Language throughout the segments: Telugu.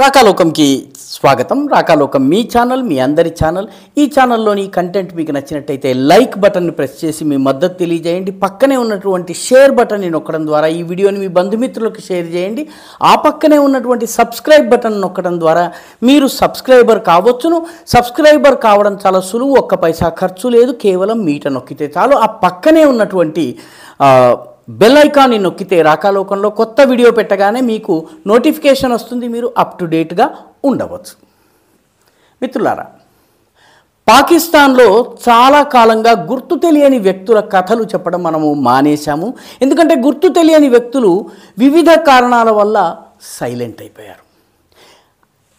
రాకాలోకంకి స్వాగతం. రాకాలోకం మీ ఛానల్, మీ అందరి ఛానల్. ఈ ఛానల్లోని కంటెంట్ మీకు నచ్చినట్టయితే లైక్ బటన్ని ప్రెస్ చేసి మీ మద్దతు తెలియజేయండి. పక్కనే ఉన్నటువంటి షేర్ బటన్ని నొక్కడం ద్వారా ఈ వీడియోని మీ బంధుమిత్రులకు షేర్ చేయండి. ఆ పక్కనే ఉన్నటువంటి సబ్స్క్రైబ్ బటన్ నొక్కడం ద్వారా మీరు సబ్స్క్రైబర్ కావచ్చును. సబ్స్క్రైబర్ కావడం చాలా సులువు, ఒక్క పైసా ఖర్చు లేదు, కేవలం మీట నొక్కితే చాలు. ఆ పక్కనే ఉన్నటువంటి బెల్ ఐకాన్ని నొక్కితే రాకాలోకంలో కొత్త వీడియో పెట్టగానే మీకు నోటిఫికేషన్ వస్తుంది, మీరు అప్ టు డేట్గా ఉండవచ్చు. మిత్రులారా, పాకిస్తాన్లో చాలా కాలంగా గుర్తు తెలియని వ్యక్తుల కథలు చెప్పడం మనము మానేశాము. ఎందుకంటే గుర్తు తెలియని వ్యక్తులు వివిధ కారణాల వల్ల సైలెంట్ అయిపోయారు.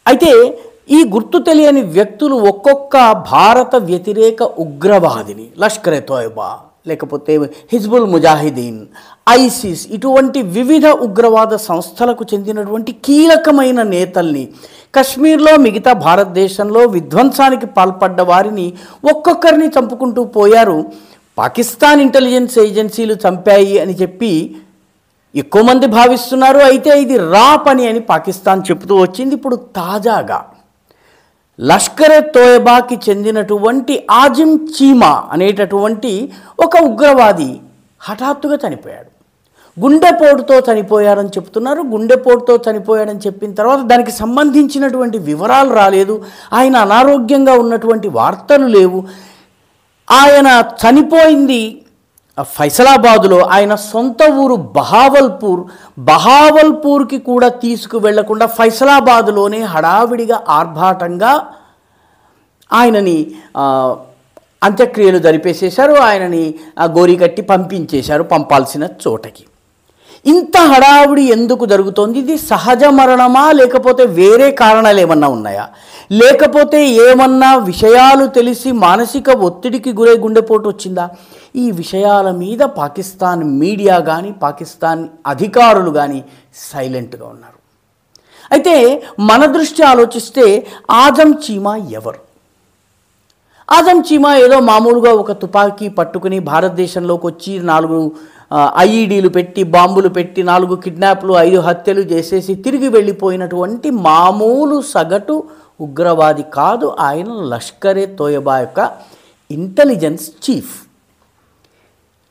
అయితే ఈ గుర్తు తెలియని వ్యక్తులు ఒక్కొక్క భారత వ్యతిరేక ఉగ్రవాదిని, లష్కర్ ఎ తోయబా లేకపోతే హిజ్బుల్ ముజాహిదీన్, ఐసిస్ ఇటువంటి వివిధ ఉగ్రవాద సంస్థలకు చెందినటువంటి కీలకమైన నేతల్ని, కశ్మీర్లో మిగతా భారతదేశంలో విధ్వంసానికి పాల్పడ్డ వారిని ఒక్కొక్కరిని చంపుకుంటూ పోయారు. పాకిస్తాన్ ఇంటెలిజెన్స్ ఏజెన్సీలు చంపాయి అని చెప్పి ఎక్కువ మంది భావిస్తున్నారు. అయితే ఇది రా పని అని పాకిస్తాన్ చెబుతూ వచ్చింది. ఇప్పుడు తాజాగా లష్కర్ ఎ తోయబాకి చెందినటువంటి ఆజిమ్ చీమా అనేటటువంటి ఒక ఉగ్రవాది హఠాత్తుగా చనిపోయాడు. గుండెపోటుతో చనిపోయారని చెప్తున్నారు. గుండెపోటుతో చనిపోయాడని చెప్పిన తర్వాత దానికి సంబంధించినటువంటి వివరాలు రాలేదు. ఆయన అనారోగ్యంగా ఉన్నటువంటి వార్తలు లేవు. ఆయన చనిపోయింది ఫైసలాబాదులో, ఆయన సొంత ఊరు బహావల్పూర్కి కూడా తీసుకువెళ్లకుండా ఫైసలాబాదులోనే హడావిడిగా ఆర్భాటంగా ఆయనని అంత్యక్రియలు జరిపేసేశారు. ఆయనని గోరి కట్టి పంపించేశారు పంపాల్సిన చోటకి. ఇంత హడావిడి ఎందుకు జరుగుతోంది? ఇది సహజ మరణమా, లేకపోతే వేరే కారణాలు ఏమన్నా ఉన్నాయా, లేకపోతే ఏమన్నా విషయాలు తెలిసి మానసిక ఒత్తిడికి గురై గుండెపోటు వచ్చిందా? ఈ విషయాల మీద పాకిస్తాన్ మీడియా కానీ పాకిస్తాన్ అధికారులు కానీ సైలెంట్గా ఉన్నారు. అయితే మన దృష్టి ఆలోచిస్తే ఆజమ్ చీమా ఎవరు? ఆజమ్ చీమా ఏదో మామూలుగా ఒక తుపాకీ పట్టుకుని భారతదేశంలోకి వచ్చి 4 ఐఈడీలు పెట్టి, బాంబులు పెట్టి, 4 కిడ్నాప్లు, 5 హత్యలు చేసేసి తిరిగి వెళ్ళిపోయినటువంటి మామూలు సగటు ఉగ్రవాది కాదు. ఆయన లష్కర్ ఎ తోయబా యొక్క ఇంటెలిజెన్స్ చీఫ్.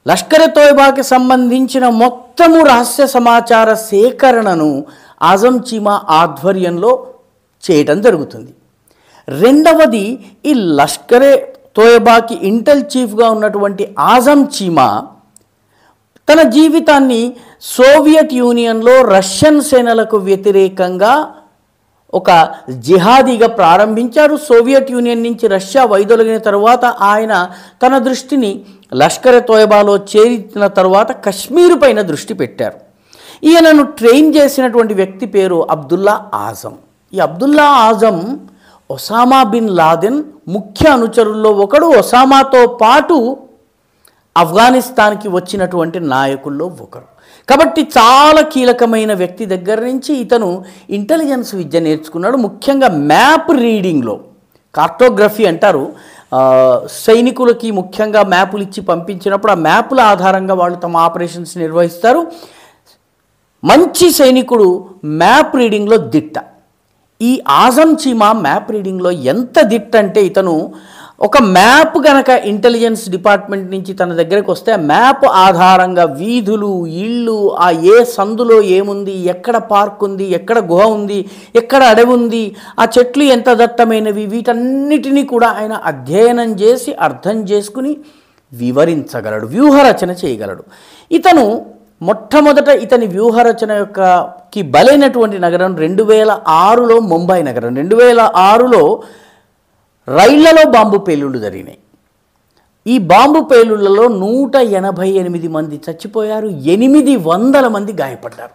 లష్కర్ ఎ తోయబాకి సంబంధించిన మొత్తము రహస్య సమాచార సేకరణను ఆజమ్ చీమా ఆధ్వర్యంలో చేయటం జరుగుతుంది. రెండవది, ఈ లష్కర్ ఎ తోయబాకి ఇంటెల్ చీఫ్గా ఉన్నటువంటి ఆజమ్ చీమా తన జీవితాన్ని సోవియట్ యూనియన్లో రష్యన్ సేనలకు వ్యతిరేకంగా ఒక జిహాదీగా ప్రారంభించారు. సోవియట్ యూనియన్ నుంచి రష్యా వైదొలిగిన తర్వాత ఆయన తన దృష్టిని లష్కర్ ఎ తోయబాలో చేరిన తర్వాత కశ్మీర్ పైన దృష్టి పెట్టారు. ఈయనను ట్రైన్ చేసినటువంటి వ్యక్తి పేరు అబ్దుల్లా ఆజమ్. ఈ Abdullah Azzam Osama bin Laden ముఖ్య అనుచరుల్లో ఒకడు. ఒసామాతో పాటు ఆఫ్ఘనిస్తాన్కి వచ్చినటువంటి నాయకుల్లో ఒకరు. కాబట్టి చాలా కీలకమైన వ్యక్తి దగ్గర నుంచి ఇతను ఇంటెలిజెన్స్ విద్య నేర్చుకున్నాడు. ముఖ్యంగా మ్యాప్ రీడింగ్లో, కార్టోగ్రఫీ అంటారు. సైనికులకి ముఖ్యంగా మ్యాపులు ఇచ్చి పంపించినప్పుడు ఆ మ్యాపుల ఆధారంగా వాళ్ళు తమ ఆపరేషన్స్ నిర్వహిస్తారు. మంచి సైనికుడు మ్యాప్ రీడింగ్లో దిట్ట. ఈ ఆజమ్ చీమా మ్యాప్ రీడింగ్లో ఎంత దిట్ట అంటే, ఇతను ఒక మ్యాప్ గనక ఇంటెలిజెన్స్ డిపార్ట్మెంట్ నుంచి తన దగ్గరికి వస్తే ఆ మ్యాప్ ఆధారంగా వీధులు, ఇళ్ళు, ఆ ఏ సందులో ఏముంది, ఎక్కడ పార్క్ ఉంది, ఎక్కడ గుహ ఉంది, ఎక్కడ అడవి ఉంది, ఆ చెట్లు ఎంత దట్టమైనవి, వీటన్నిటినీ కూడా ఆయన అధ్యయనం చేసి అర్థం చేసుకుని వివరించగలడు, వ్యూహరచన చేయగలడు. ఇతను మొట్టమొదట ఇతని వ్యూహరచన కి బలైనటువంటి నగరం 2006లో ముంబై నగరం. 2006లో రైళ్లలో బాంబు పేలుళ్లు జరిగినాయి. ఈ బాంబు పేలుళ్లలో 188 మంది చచ్చిపోయారు, 800 మంది గాయపడ్డారు.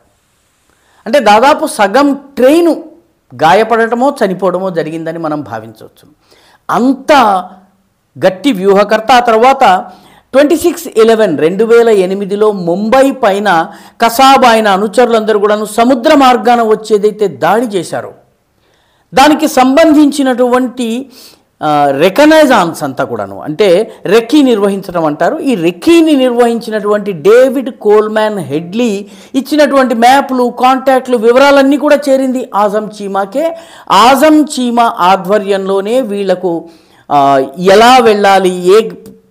అంటే దాదాపు సగం ట్రైను గాయపడటమో చనిపోవడమో జరిగిందని మనం భావించవచ్చు. అంత గట్టి వ్యూహకర్త. ఆ తర్వాత 26/11/2008లో ముంబై పైన కసాబ్ ఆయన అనుచరులందరూ కూడాను సముద్ర మార్గాన వచ్చేదైతే దాడి చేశారో దానికి సంబంధించినటువంటి రెకనైజాన్స్ అంతా కూడాను, అంటే రెక్కీ నిర్వహించడం అంటారు. ఈ రెక్కీని నిర్వహించినటువంటి డేవిడ్ కోల్మ్యాన్ హెడ్లీ ఇచ్చినటువంటి మ్యాప్లు, కాంటాక్ట్లు, వివరాలన్నీ కూడా చేరింది ఆజం చీమాకే. ఆజం చీమా ఆధ్వర్యంలోనే వీళ్లకు ఎలా వెళ్ళాలి, ఏ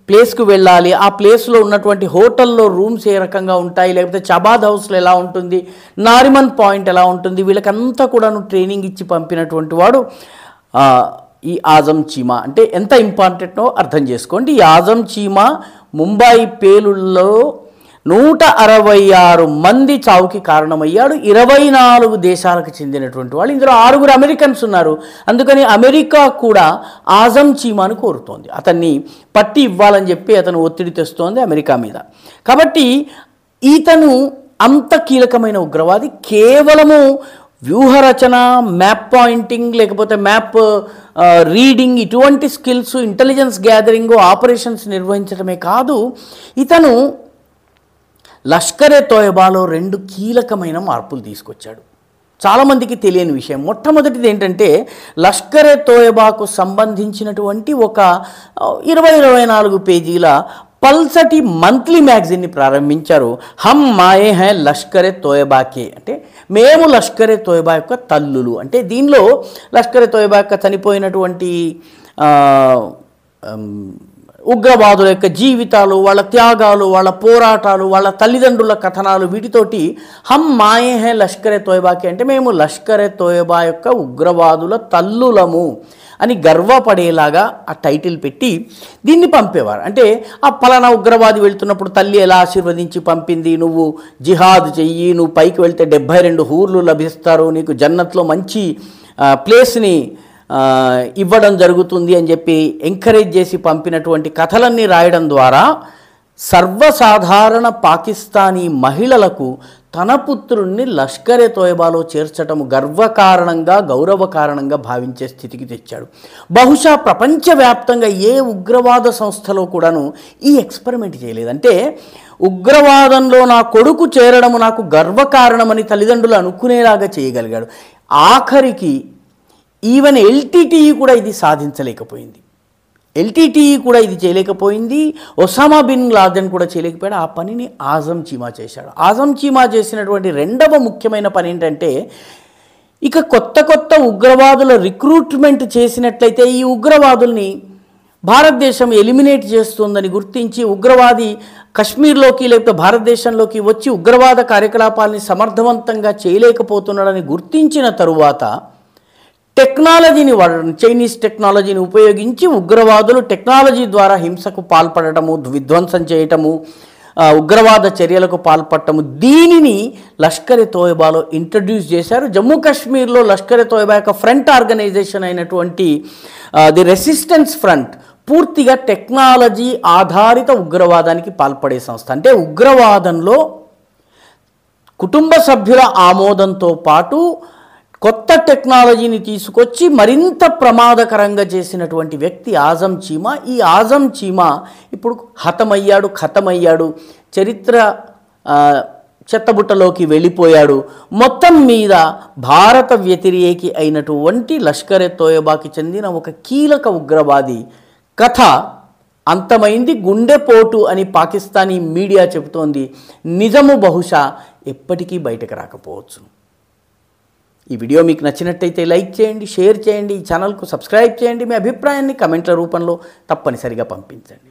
ప్లేస్కు వెళ్ళాలి, ఆ ప్లేస్లో ఉన్నటువంటి హోటల్లో రూమ్స్ ఏ రకంగా ఉంటాయి, లేకపోతే చబాద్ హౌస్లో ఎలా ఉంటుంది, నారిమన్ పాయింట్ ఎలా ఉంటుంది, వీళ్ళకంతా కూడాను ట్రైనింగ్ ఇచ్చి పంపినటువంటి వాడు ఈ ఆజం చీమా. అంటే ఎంత ఇంపార్టెంటో అర్థం చేసుకోండి. ఈ ఆజం చీమా ముంబాయి పేలుల్లో 166 మంది చావుకి కారణమయ్యాడు. 24 దేశాలకు చెందినటువంటి వాళ్ళు, ఇందులో 6 అమెరికన్స్ ఉన్నారు. అందుకని అమెరికా కూడా ఆజం చీమాను కోరుతోంది, అతన్ని పట్టి ఇవ్వాలని చెప్పి అతను ఒత్తిడి తెస్తోంది అమెరికా మీద. కాబట్టి ఇతను అంత కీలకమైన ఉగ్రవాది. కేవలము వ్యూహరచన, మ్యాప్ పాయింటింగ్, లేకపోతే మ్యాప్ రీడింగ్, ఇటువంటి స్కిల్స్, ఇంటెలిజెన్స్ గ్యాదరింగ్, ఆపరేషన్స్ నిర్వహించడమే కాదు, ఇతను లష్కరే తోయబాలో 2 కీలకమైన మార్పులు తీసుకొచ్చాడు. చాలామందికి తెలియని విషయం. మొట్టమొదటిది ఏంటంటే, లష్కరే తోయబాకు సంబంధించినటువంటి ఒక 24 పేజీల పల్సటి మంత్లీ మ్యాగజైన్ని ప్రారంభించారు. హమ్ మాయే హై లష్కరే తోయబాకే, అంటే మేము లష్కరే తోయబా యొక్క తల్లులు. అంటే దీనిలో లష్కరే తోయబా యొక్క చనిపోయినటువంటి ఉగ్రవాదుల యొక్క జీవితాలు, వాళ్ళ త్యాగాలు, వాళ్ళ పోరాటాలు, వాళ్ళ తల్లిదండ్రుల కథనాలు, వీటితోటి హమ్ మాయే హై లష్కరే తోయబాకి, అంటే మేము లష్కరే తోయబా యొక్క ఉగ్రవాదుల తల్లులము అని గర్వపడేలాగా ఆ టైటిల్ పెట్టి దీన్ని పంపేవారు. అంటే ఆ పలానా ఉగ్రవాది వెళ్తున్నప్పుడు తల్లి ఎలా ఆశీర్వదించి పంపింది, నువ్వు జిహాద్ చెయ్యి, నువ్వు పైకి వెళ్తే 72 హూర్లు లభిస్తారు, నీకు జన్నత్లో మంచి ప్లేస్ని ఇవ్వడం జరుగుతుంది అని చెప్పి ఎంకరేజ్ చేసి పంపినటువంటి కథలన్నీ రాయడం ద్వారా సర్వసాధారణ పాకిస్తానీ మహిళలకు తన పుత్రుణ్ణి లష్కరే తోయబాలో చేర్చటము గర్వకారణంగా, గౌరవకారణంగా భావించే స్థితికి తెచ్చాడు. బహుశా ప్రపంచవ్యాప్తంగా ఏ ఉగ్రవాద సంస్థలో కూడాను ఈ ఎక్స్పెరిమెంట్ చేయలేదు. అంటే ఉగ్రవాదంలో నా కొడుకు చేరడము నాకు గర్వకారణమని తల్లిదండ్రులు అనుకునేలాగా చేయగలిగాడు. ఆఖరికి ఈవెన్ ఎల్టీటీఈ కూడా ఇది సాధించలేకపోయింది. ఎల్టీటీఈ కూడా ఇది చేయలేకపోయింది. ఒసామా బిన్ లాదెన్ కూడా చేయలేకపోయాడు. ఆ పనిని ఆజం చీమా చేశాడు. ఆజం చీమా చేసినటువంటి 2వ ముఖ్యమైన పని ఏంటంటే, ఇక కొత్త ఉగ్రవాదుల రిక్రూట్మెంట్ చేసినట్లయితే ఈ ఉగ్రవాదుల్ని భారతదేశం ఎలిమినేట్ చేస్తుందని గుర్తించి, ఉగ్రవాది కశ్మీర్లోకి లేకపోతే భారతదేశంలోకి వచ్చి ఉగ్రవాద కార్యకలాపాలని సమర్థవంతంగా చేయలేకపోతున్నాడని గుర్తించిన తరువాత టెక్నాలజీని వాడడం, చైనీస్ టెక్నాలజీని ఉపయోగించి ఉగ్రవాదులు టెక్నాలజీ ద్వారా హింసకు పాల్పడటము, విధ్వంసం చేయటము, ఉగ్రవాద చర్యలకు పాల్పడటము, దీనిని లష్కరే తోయబాలో ఇంట్రడ్యూస్ చేశారు. జమ్మూ కాశ్మీర్లో లష్కరే తోయబా యొక్క ఫ్రంట్ ఆర్గనైజేషన్ అయినటువంటి ది రెసిస్టెన్స్ ఫ్రంట్ పూర్తిగా టెక్నాలజీ ఆధారిత ఉగ్రవాదానికి పాల్పడే సంస్థ. అంటే ఉగ్రవాదంలో కుటుంబ సభ్యుల ఆమోదంతో పాటు కొత్త టెక్నాలజీని తీసుకొచ్చి మరింత ప్రమాదకరంగా చేసినటువంటి వ్యక్తి ఆజం చీమా. ఈ ఆజం చీమా ఇప్పుడు ఖతమయ్యాడు, చరిత్ర చెత్తబుట్టలోకి వెళ్ళిపోయాడు. మొత్తం మీద భారత వ్యతిరేకి అయినటువంటి లష్కరే తోయబాకి చెందిన ఒక కీలక ఉగ్రవాది కథ అంతమైంది. గుండెపోటు అని పాకిస్తానీ మీడియా చెబుతోంది. నిజము బహుశా ఎప్పటికీ బయటకు రాకపోవచ్చు. ఈ వీడియో మీకు నచ్చినట్టయితే లైక్ చేయండి, షేర్ చేయండి, ఈ ఛానల్కు సబ్స్క్రైబ్ చేయండి. మీ అభిప్రాయాన్ని కమెంట్ల రూపంలో తప్పనిసరిగా పంపించండి.